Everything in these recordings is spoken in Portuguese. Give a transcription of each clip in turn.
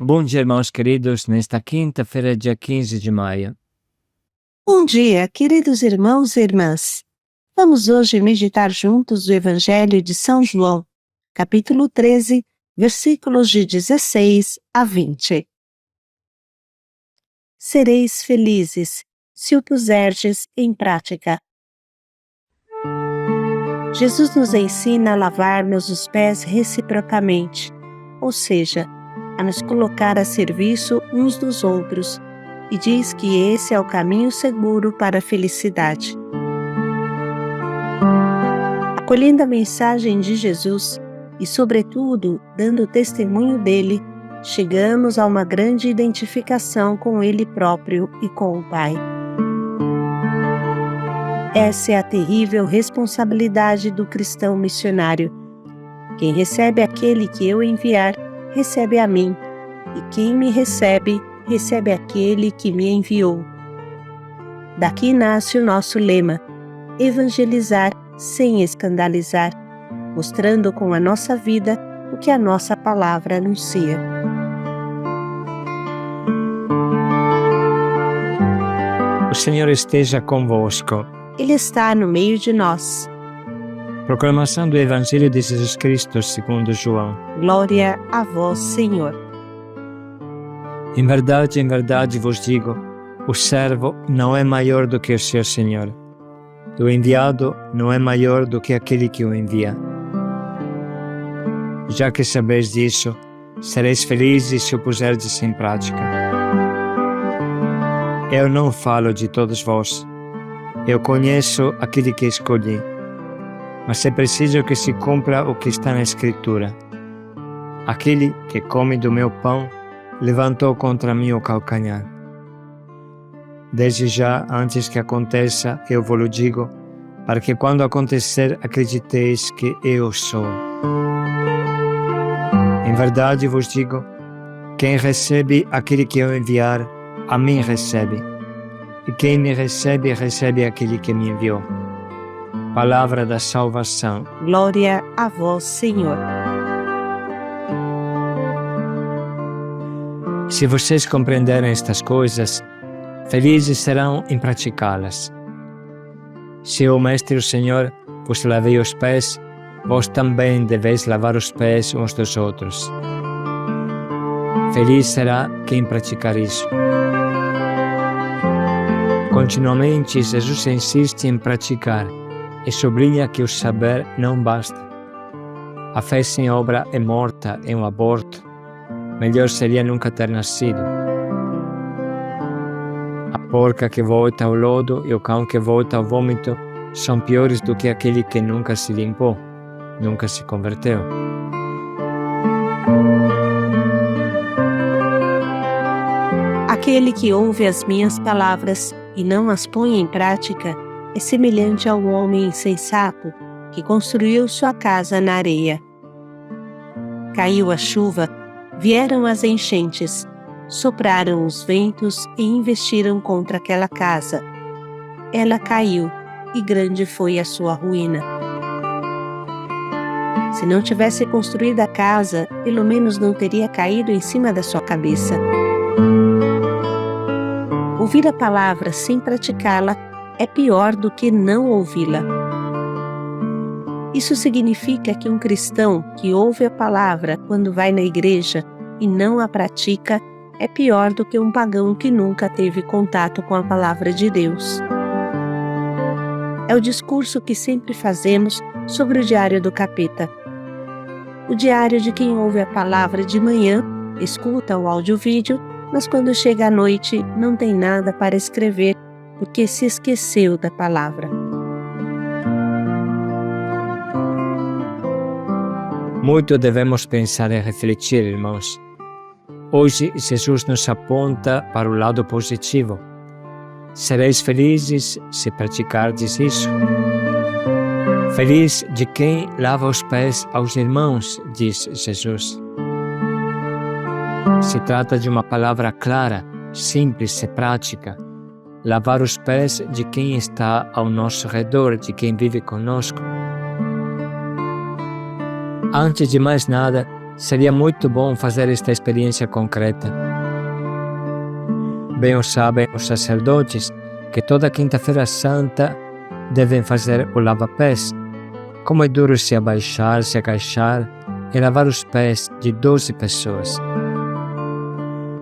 Bom dia, irmãos queridos, nesta quinta-feira, dia 15 de maio. Bom dia, queridos irmãos e irmãs. Vamos hoje meditar juntos o Evangelho de São João, capítulo 13, versículos de 16 a 20. Sereis felizes se o puserdes em prática. Jesus nos ensina a lavar-nos os pés reciprocamente, ou seja, a nos colocar a serviço uns dos outros, e diz que esse é o caminho seguro para a felicidade. Acolhendo a mensagem de Jesus e, sobretudo, dando testemunho dele, chegamos a uma grande identificação com ele próprio e com o Pai. Essa é a terrível responsabilidade do cristão missionário. Quem recebe aquele que eu enviar, recebe a mim, e quem me recebe, recebe aquele que me enviou. Daqui nasce o nosso lema: evangelizar sem escandalizar, mostrando com a nossa vida o que a nossa palavra anuncia. O Senhor esteja convosco. Ele está no meio de nós. Proclamação do Evangelho de Jesus Cristo segundo João. Glória a vós, Senhor. Em verdade vos digo, o servo não é maior do que o seu Senhor. O enviado não é maior do que aquele que o envia. Já que sabeis disso, sereis felizes se o puserdes em prática. Eu não falo de todos vós. Eu conheço aquele que escolhi. Mas é preciso que se cumpra o que está na Escritura. Aquele que come do meu pão levantou contra mim o calcanhar. Desde já, antes que aconteça, eu vos digo, para que quando acontecer, acrediteis que eu sou. Em verdade vos digo, quem recebe aquele que eu enviar, a mim recebe. E quem me recebe, recebe aquele que me enviou. Palavra da salvação. Glória a vós, Senhor. Se vocês compreenderem estas coisas, felizes serão em praticá-las. Se o Mestre, o Senhor, vos lavei os pés, vós também deveis lavar os pés uns dos outros. Feliz será quem praticar isso. Continuamente, Jesus insiste em praticar e sublinha que o saber não basta. A fé sem obra é morta, é um aborto. Melhor seria nunca ter nascido. A porca que volta ao lodo e o cão que volta ao vômito são piores do que aquele que nunca se limpou, nunca se converteu. Aquele que ouve as minhas palavras e não as põe em prática é semelhante a um homem insensato que construiu sua casa na areia. Caiu a chuva, vieram as enchentes, sopraram os ventos e investiram contra aquela casa. Ela caiu e grande foi a sua ruína. Se não tivesse construído a casa, pelo menos não teria caído em cima da sua cabeça. Ouvir a palavra sem praticá-la é pior do que não ouvi-la. Isso significa que um cristão que ouve a palavra quando vai na igreja e não a pratica é pior do que um pagão que nunca teve contato com a palavra de Deus. É o discurso que sempre fazemos sobre o diário do capeta. O diário de quem ouve a palavra de manhã, escuta o áudio-vídeo, mas quando chega à noite não tem nada para escrever porque se esqueceu da palavra. Muito devemos pensar e refletir, irmãos. Hoje, Jesus nos aponta para o lado positivo. Sereis felizes se praticardes isso. Feliz de quem lava os pés aos irmãos, diz Jesus. Se trata de uma palavra clara, simples e prática. Lavar os pés de quem está ao nosso redor, de quem vive conosco. Antes de mais nada, Seria muito bom fazer esta experiência concreta. Bem o sabem os sacerdotes que toda quinta-feira santa devem fazer o lava-pés. Como é duro se abaixar, se agachar e lavar os pés de 12 pessoas.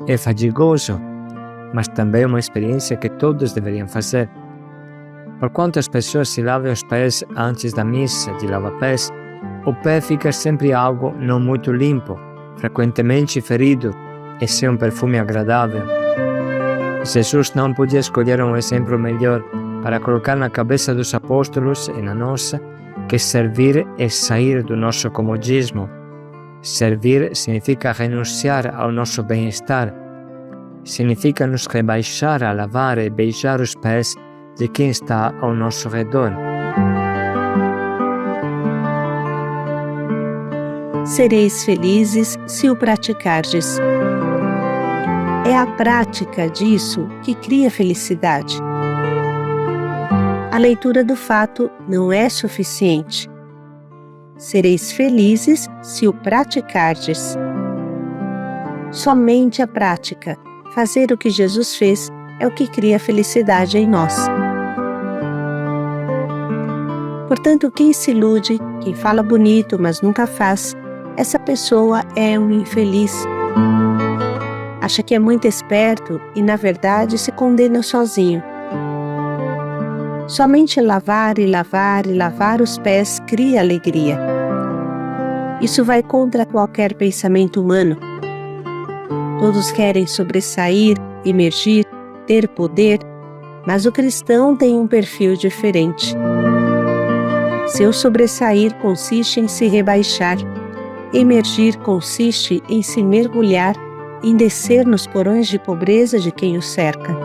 É fadigoso, mas também é uma experiência que todos deveriam fazer. Por quanto as pessoas se lavam os pés antes da missa de lava-pés, o pé fica sempre algo não muito limpo, frequentemente ferido e sem um perfume agradável. Jesus não podia escolher um exemplo melhor para colocar na cabeça dos apóstolos e na nossa que servir é sair do nosso comodismo. Servir significa renunciar ao nosso bem-estar. Significa nos rebaixar a lavar e beijar os pés de quem está ao nosso redor. Sereis felizes se o praticardes. É a prática disso que cria felicidade. A leitura do fato não é suficiente. Sereis felizes se o praticardes. Somente a prática, fazer o que Jesus fez, é o que cria felicidade em nós. Portanto, quem se ilude, quem fala bonito, mas nunca faz, essa pessoa é um infeliz. Acha que é muito esperto e, na verdade, se condena sozinho. Somente lavar e lavar e lavar os pés cria alegria. Isso vai contra qualquer pensamento humano. Todos querem sobressair, emergir, ter poder, mas o cristão tem um perfil diferente. Seu sobressair consiste em se rebaixar. Emergir consiste em se mergulhar, em descer nos porões de pobreza de quem o cerca.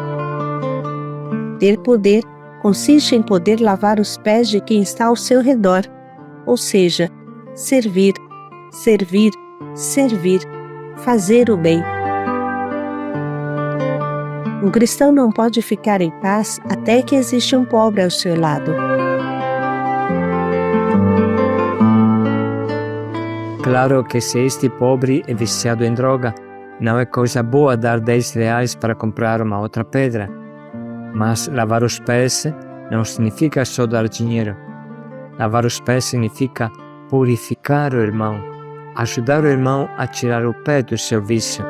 Ter poder consiste em poder lavar os pés de quem está ao seu redor, ou seja, servir, servir, servir, fazer o bem. Um cristão não pode ficar em paz até que existe um pobre ao seu lado. Claro que se este pobre é viciado em droga, não é coisa boa dar R$10 para comprar uma outra pedra. Mas lavar os pés não significa só dar dinheiro. Lavar os pés significa purificar o irmão, ajudar o irmão a tirar o pé do seu vício.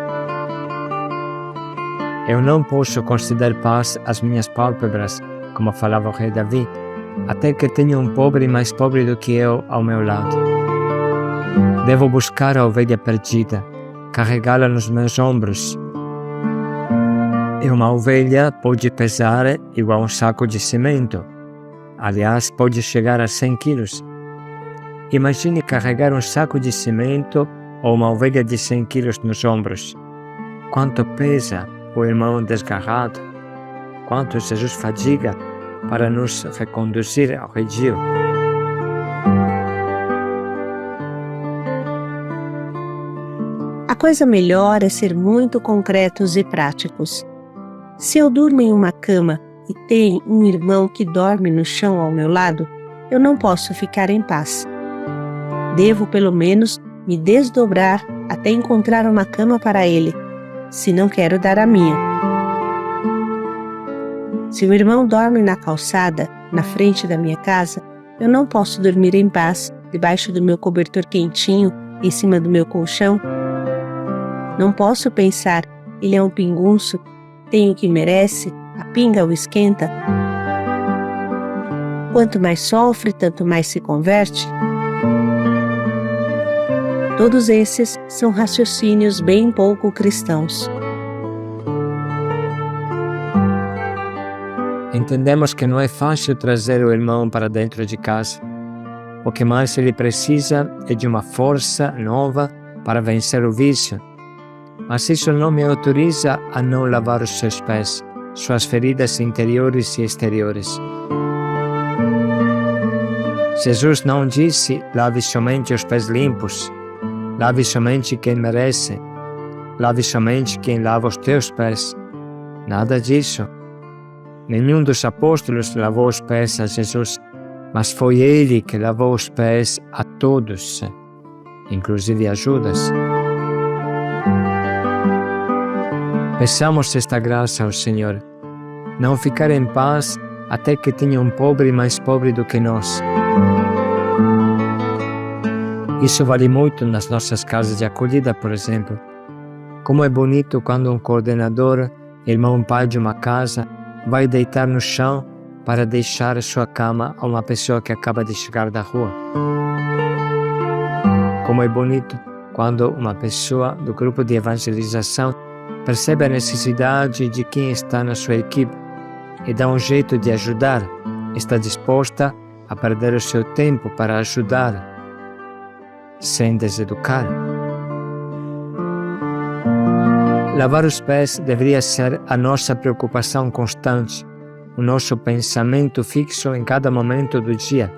Eu não posso conceder paz às minhas pálpebras, como falava o rei Davi, até que tenha um pobre mais pobre do que eu ao meu lado. Devo buscar a ovelha perdida, carregá-la nos meus ombros. E uma ovelha pode pesar igual um saco de cimento. Aliás, pode chegar a 100 quilos. Imagine carregar um saco de cimento ou uma ovelha de 100 quilos nos ombros. Quanto pesa o irmão desgarrado? Quanto Jesus fadiga para nos reconduzir ao redil? A coisa melhor é ser muito concretos e práticos. Se eu durmo em uma cama e tem um irmão que dorme no chão ao meu lado, eu não posso ficar em paz. Devo, pelo menos, me desdobrar até encontrar uma cama para ele, se não quero dar a minha. Se o irmão dorme na calçada, na frente da minha casa, eu não posso dormir em paz, debaixo do meu cobertor quentinho, em cima do meu colchão. Não posso pensar, ele é um pingunço, tem o que merece, a pinga o esquenta. Quanto mais sofre, tanto mais se converte. Todos esses são raciocínios bem pouco cristãos. Entendemos que não é fácil trazer o irmão para dentro de casa. O que mais ele precisa é de uma força nova para vencer o vício. Mas isso não me autoriza a não lavar os seus pés, suas feridas interiores e exteriores. Jesus não disse: lave somente os pés limpos, lave somente quem merece, lave somente quem lava os teus pés. Nada disso. Nenhum dos apóstolos lavou os pés a Jesus, mas foi ele que lavou os pés a todos. inclusive ajudas. Peçamos esta graça ao Senhor, não ficar em paz até que tenha um pobre mais pobre do que nós. Isso vale muito nas nossas casas de acolhida, por exemplo. Como é bonito quando um coordenador, irmão pai de uma casa, vai deitar no chão para deixar sua cama a uma pessoa que acaba de chegar da rua. Como é bonito quando uma pessoa do grupo de evangelização percebe a necessidade de quem está na sua equipe e dá um jeito de ajudar, está disposta a perder o seu tempo para ajudar, sem deseducar. Lavar os pés deveria ser a nossa preocupação constante, o nosso pensamento fixo em cada momento do dia.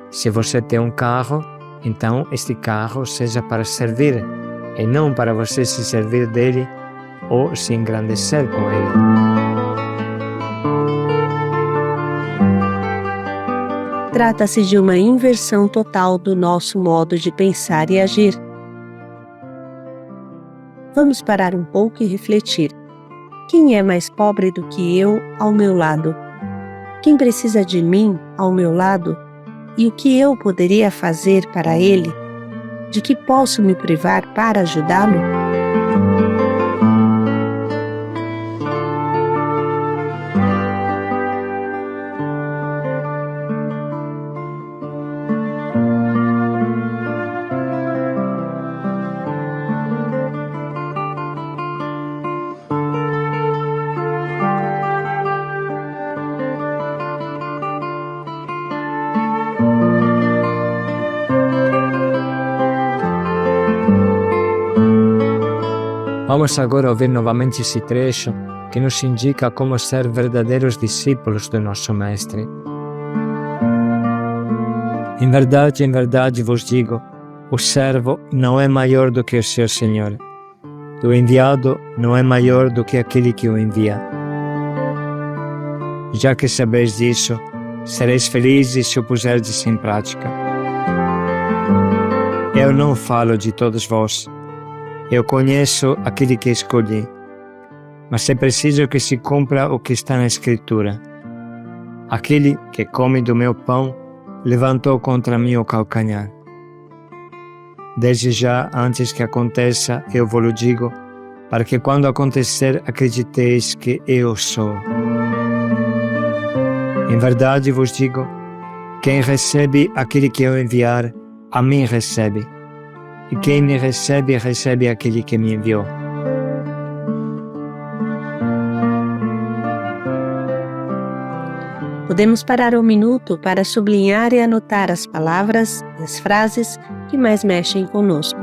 Se você tem um carro, então este carro seja para servir, e não para você se servir dele ou se engrandecer com ele. Trata-se de uma inversão total do nosso modo de pensar e agir. Vamos parar um pouco e refletir. Quem é mais pobre do que eu ao meu lado? Quem precisa de mim ao meu lado? E o que eu poderia fazer para ele? De que posso me privar para ajudá-lo? Vamos agora ouvir novamente esse trecho que nos indica como ser verdadeiros discípulos do nosso Mestre. Em verdade vos digo, o servo não é maior do que o seu Senhor. O enviado não é maior do que aquele que o envia. Já que sabeis disso, sereis felizes se o puserdes em prática. Eu não falo de todos vós. Eu conheço aquele que escolhi, mas é preciso que se cumpra o que está na Escritura. Aquele que come do meu pão levantou contra mim o calcanhar. Desde já, antes que aconteça, eu vos digo, para que quando acontecer, acrediteis que eu sou. Em verdade vos digo, quem recebe aquele que eu enviar, a mim recebe. E quem me recebe, recebe aquele que me enviou. Podemos parar um minuto para sublinhar e anotar as palavras e as frases que mais mexem conosco.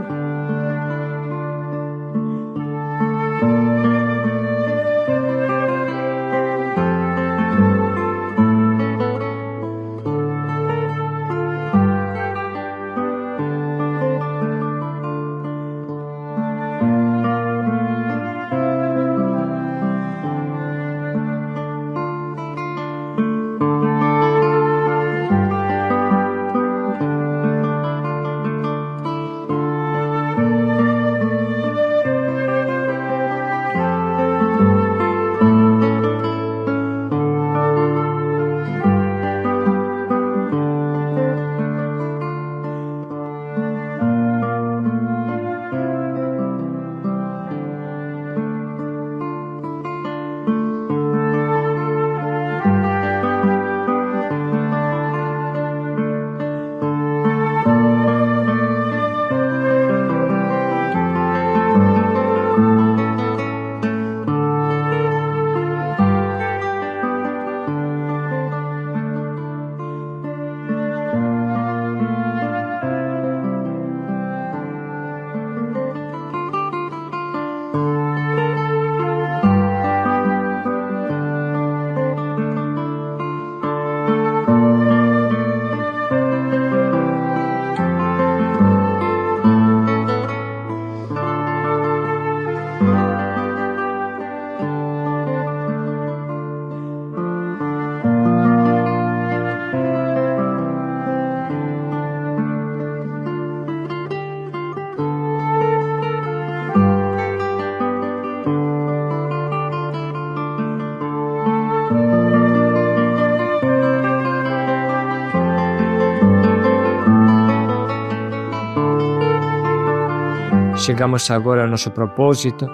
chegamos agora ao nosso propósito,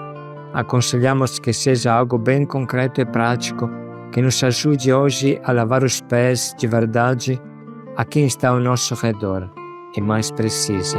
aconselhamos que seja algo bem concreto e prático, que nos ajude hoje a lavar os pés de verdade a quem está ao nosso redor e mais precisa.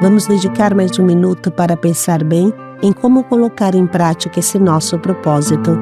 Vamos dedicar mais um minuto para pensar bem em como colocar em prática esse nosso propósito.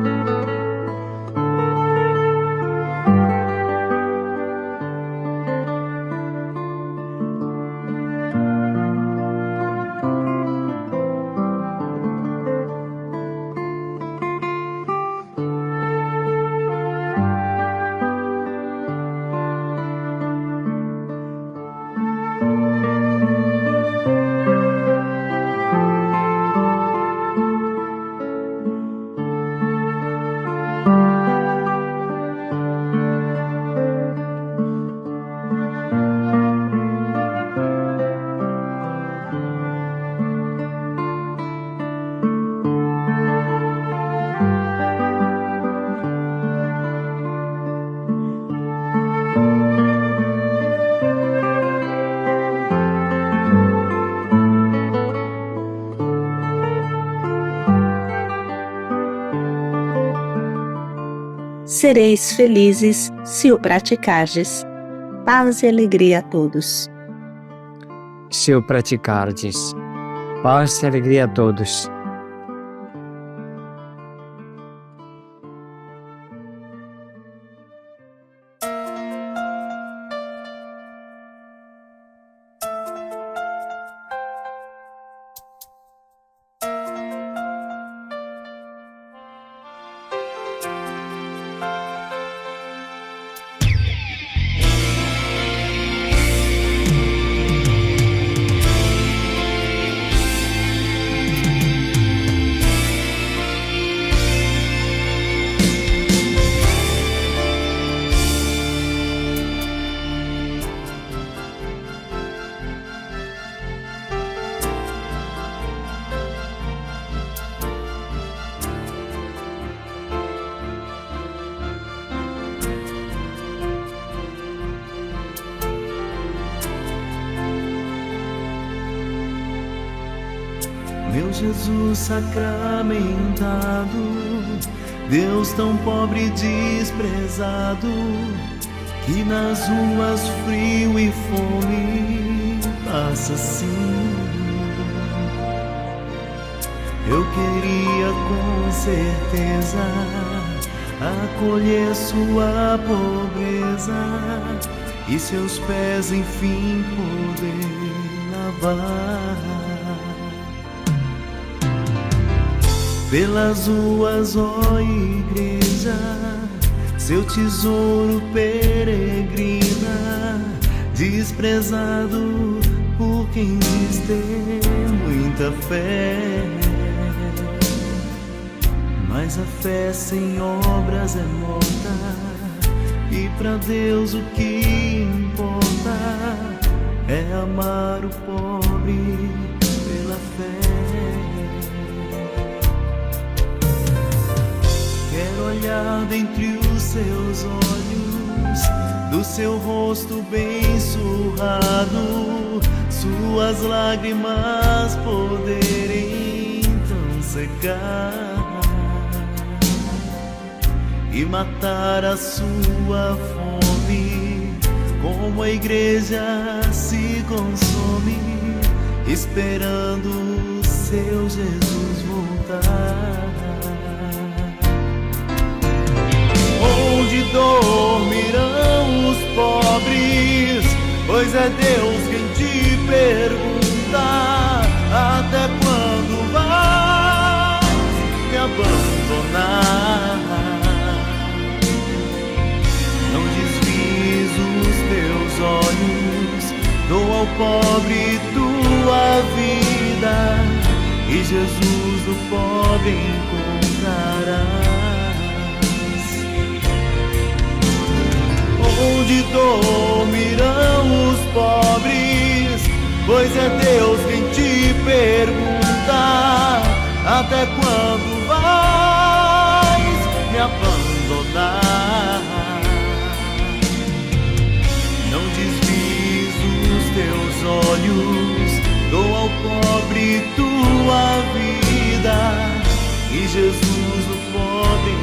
Sereis felizes se o praticardes. Paz e alegria a todos. Se o praticardes, paz e alegria a todos. Meu Jesus sacramentado, Deus tão pobre e desprezado, que nas ruas frio e fome passa assim. Eu queria com certeza acolher sua pobreza e seus pés enfim poder lavar. Pelas ruas, ó igreja, seu tesouro peregrina, desprezado por quem diz ter muita fé. Mas a fé sem obras é morta, e pra Deus o que importa é amar o pobre pela fé. Quero olhar dentre os seus olhos, do seu rosto bem surrado, suas lágrimas poderem então secar e matar a sua fome, como a igreja se consome esperando o seu Jesus voltar. Onde dormirão os pobres? Pois é Deus quem te pergunta: até quando vais me abandonar? Não desvies os teus olhos, dou ao pobre tua vida, e Jesus do pobre encontrarás. Onde dormirão os pobres? Pois é Deus quem te pergunta: até quando vais me abandonar? Não desvies os teus olhos, dou ao pobre tua vida, e Jesus o pobre